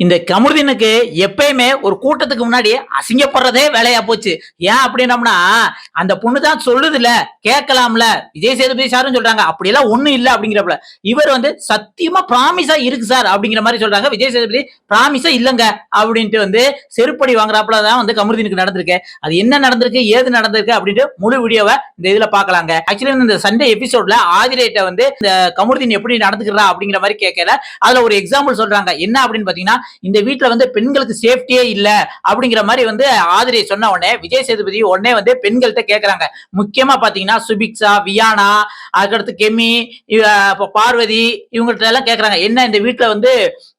இந்த கமருதீனுக்கு எப்பயுமே ஒரு கூட்டத்துக்கு முன்னாடி அசிங்கப்படுறதே வேலையா போச்சு. ஏன் அப்படின்னம்னா, அந்த பொண்ணு தான் சொல்லுதுல்ல, கேட்கலாம்ல. விஜய் சேதுபதி சாரும் சொல்றாங்க, அப்படியெல்லாம் ஒண்ணும் இல்ல அப்படிங்கிறப்பல. இவர் வந்து சத்தியமா ப்ராமிஸா இருக்கு சார் அப்படிங்கிற மாரி சொல்றாங்க. விஜய் சேதுபதி ப்ராமிஸா இல்லங்க அப்படின்ட்டு வந்து செருப்படி வாங்குறாப்புல தான் வந்து கமருதீனுக்கு நடந்திருக்கு. அது என்ன நடந்திருக்கு, ஏது நடந்திருக்கு அப்படின்ட்டு முழு வீடியோவ இந்த இதுல பார்க்கலாங்க. ஆக்சுவலி இந்த சண்டே எபிசோட்ல ஆதிரேட்ட வந்து இந்த கமருதீன் எப்படி நடந்துக்கிறா அப்படிங்கிற மாதிரி கேட்கல. அதுல ஒரு எக்ஸாம்பிள் சொல்றாங்க. என்ன அப்படின்னு பாத்தீங்கன்னா, இந்த வீட்டுல வந்து பெண்களுக்கு சேஃப்டியே இல்ல அப்படிங்கிற மாதிரி வந்து ஆதிரை சொன்ன உடனே விஜய் சேதுபதி உடனே வந்து பெண்கள்கிட்ட கேக்குறாங்க. முக்கியமா பாத்தீங்கன்னா சுபிக்ஷா, வியானா, அதுக்கடுத்து கெமி, பார்வதி இவங்கள்ட்ட எல்லாம் கேக்குறாங்க. என்ன இந்த வீட்டுல வந்து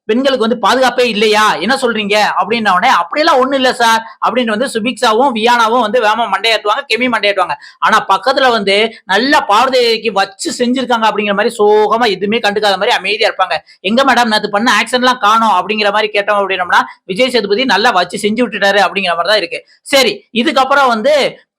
பெண்களுக்கு வந்து பாதுகாப்பே இல்லையா, என்ன சொல்றீங்க அப்படின்ன உடனே அப்படியெல்லாம் ஒண்ணும் இல்ல சார் அப்படின்னு வந்து சுபிக்ஷாவும் வியானாவும் வந்து வேமா மண்டையாட்டுவாங்க, கெமி மண்டையாட்டுவாங்க. ஆனா பக்கத்துல வந்து நல்லா பார்வதிக்கு வச்சு செஞ்சிருக்காங்க அப்படிங்கிற மாதிரி சோகமா எதுவுமே கண்டுக்காத மாதிரி அமைதியா இருப்பாங்க. எங்க மேடம் நேத்து பண்ண ஆக்ஷன் எல்லாம் காணோம் அப்படிங்கிற மாதிரி கேட்டோம் அப்படின்னோம்னா, விஜய் சேதுபதி நல்லா வச்சு செஞ்சு விட்டுட்டாரு அப்படிங்கிற மாதிரி தான் இருக்கு. சரி, இதுக்கப்புறம் வந்து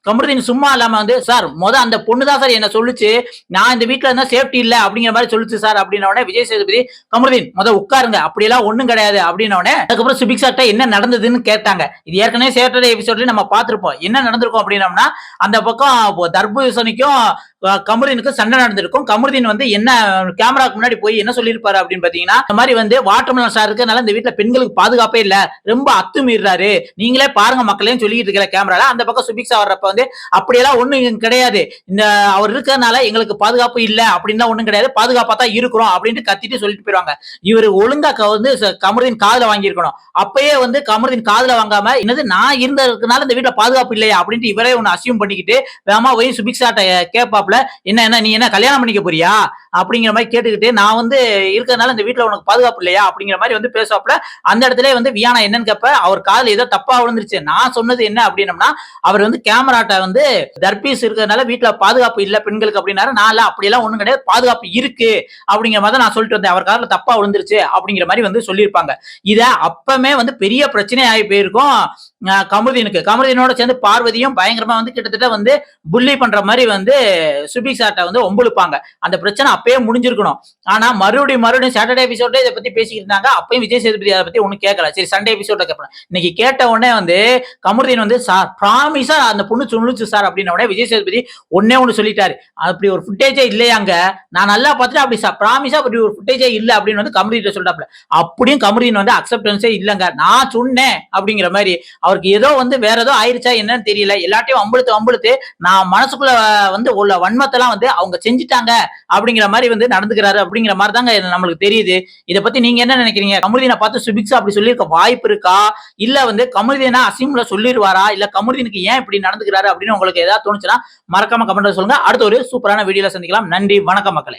கமருதீன் சும்மா இல்லாம வந்து சார் அந்த பொண்ணு தான் சார் என்ன சொல்லுச்சு, நான் இந்த வீட்டுல இருந்தா சேஃப்டி இல்ல அப்படிங்கிற மாதிரி சொல்லுச்சு சார் அப்படின்ன உடனே விஜய் சேதுபதி கமருதீன் உட்காருங்க, அப்படியெல்லாம் ஒண்ணும் கிடையாது அப்படின்ன உடனே அதுக்கப்புறம் சுபிக்ஷாட்ட என்ன நடந்ததுன்னு கேட்டாங்க. இது ஏற்கனவே சேட்டர்டே எபிசோட்ல நம்ம பார்த்திருப்போம். என்ன நடந்திருக்கும் அப்படின்னம்னா, அந்த பக்கம் தர்பூசணிக்கும் கமருதீனுக்கு சண்டை நடந்திருக்கும். கமருதீன் வந்து என்ன கேமராக்கு முன்னாடி போய் என்ன சொல்லியிருப்பாரு அப்படின்னு பாத்தீங்கன்னா, இந்த மாதிரி வந்து வாட்டர்மெலன் சார் இருக்கனால இந்த வீட்டுல பெண்களுக்கு பாதுகாப்பே இல்ல, ரொம்ப அத்துமீறாரு, நீங்களே பாருங்க மக்களே சொல்லிட்டு இருக்கிற கேமரால. அந்த பக்கம் சுபிக்ஷா வர்றப்ப வந்து அப்படியெல்லாம் ஒண்ணும் கிடையாது, இந்த அவர் இருக்கிறதுனால எங்களுக்கு பாதுகாப்பு இல்ல அப்படின்னு ஒண்ணும் கிடையாது, பாதுகாப்பா தான் இருக்கிறோம் அப்படின்ட்டு கத்திட்டு சொல்லிட்டு போயிருவாங்க. இவர் ஒழுங்கா வந்து கமருதீன் காதுல வாங்கியிருக்கணும். அப்பயே வந்து கமருதீன் காதுல வாங்காம என்னது நான் இருந்ததுனால இந்த வீட்டுல பாதுகாப்பு இல்லையா அப்படின்ட்டு இவரே ஒன்னு அசியூம் பண்ணிக்கிட்டு வேமா போய் சுபிக்ஷாட்ட கேட்பாப்ல, என்ன நீ என்ன கல்யாணம் பண்ணிக்க போறியா அப்படிங்கிற மாதிரி கேட்டுக்கிட்டு, நான் வந்து இருக்கிறதுனால இந்த வீட்டுல உனக்கு பாதுகாப்பு இல்லையா அப்படிங்கிற மாதிரி வந்து பேசுவாப்ல. அந்த இடத்துல வந்து வியானா என்னன்னு கேப்ப, அவர் காதுல ஏதோ தப்பா விழுந்துருச்சு. நான் சொன்னது என்ன அப்படின்னம்னா, அவர் வந்து கேமராட்ட வந்து தர்பீஸ் இருக்கிறதுனால வீட்டுல பாதுகாப்பு இல்ல பெண்களுக்கு அப்படின்னாரு. நான் அப்படியெல்லாம் ஒண்ணும் கிடையாது, பாதுகாப்பு இருக்கு அப்படிங்கிற மாதிரி நான் சொல்லிட்டு வந்தேன், அவர் காதுல தப்பா விழுந்துருச்சு அப்படிங்கிற மாதிரி வந்து சொல்லியிருப்பாங்க. இத அப்பமே வந்து பெரிய பிரச்சனை ஆகி போயிருக்கும் கமருதீனோட சேர்ந்து பார்வதியும் பயங்கரமா வந்து கிட்டத்தட்ட வந்து புள்ளி பண்ற மாதிரி வந்து சுபிக்ஷாட்ட வந்து ஒம்புழுப்பாங்க. அந்த பிரச்சனை அப்பயே முடிஞ்சிருக்கணும். ஆனா மறுபடியும் சாட்டர்டே எபிசோட்ல இதை பத்தி பேசிட்டு இருந்தாங்க. அப்பயும் விஜய் சேதுபதி அதை பத்தி ஒண்ணும் கேட்கல. சரி, சண்டே எபிசோட்ல கேட்பேன். இன்னைக்கு கேட்ட உடனே வந்து கமருதீன் வந்து சார் ப்ராமிஸா அந்த பொண்ணு சொல்லுச்சு சார் அப்படின்ன உடனே விஜய் சேதுபதி ஒன்னே ஒண்ணு சொல்லிட்டாரு, அப்படி ஒரு ஃபுட்டேஜே இல்லையாங்க, நான் நல்லா பார்த்துட்டு அப்படி ப்ராமிஸா அப்படி ஒரு ஃபுட்டேஜே இல்ல அப்படின்னு வந்து கமருதீன் சொல்றாப்ல. அப்படியும் கமருதீன் வந்து அக்செப்டன்ஸே இல்லங்க, நான் சொன்னேன் அப்படிங்கிற மாதிரி. அவருக்கு ஏதோ வந்து வேற ஏதோ ஆயிருச்சா என்னன்னு தெரியல, எல்லாத்தையும் அம்புழுத்து நான் மனசுக்குள்ள வந்து உள்ள வன்மத்தெல்லாம் வந்து அவங்க செஞ்சுட்டாங்க அப்படிங்கிற மாதிரி வந்து நடந்துக்கிறாரு அப்படிங்கிற மாதிரி தாங்க நம்மளுக்கு தெரியுது. இதை பத்தி நீங்க என்ன நினைக்கிறீங்க? கமருதீனை பார்த்து சுபிக்ஷா அப்படி சொல்லியிருக்க வாய்ப்பு இருக்கா, இல்ல வந்து கமருதீனா அசிம்ல சொல்லிடுவாரா, இல்ல கமருதீனுக்கு ஏன் இப்படி நடந்துக்கிறாரு அப்படின்னு உங்களுக்கு ஏதாவது தோணுச்சுன்னா மறக்காம கமெண்ட்ல சொல்லுங்க. அடுத்த ஒரு சூப்பரான வீடியோல சந்திக்கலாம். நன்றி, வணக்கம் மக்களே.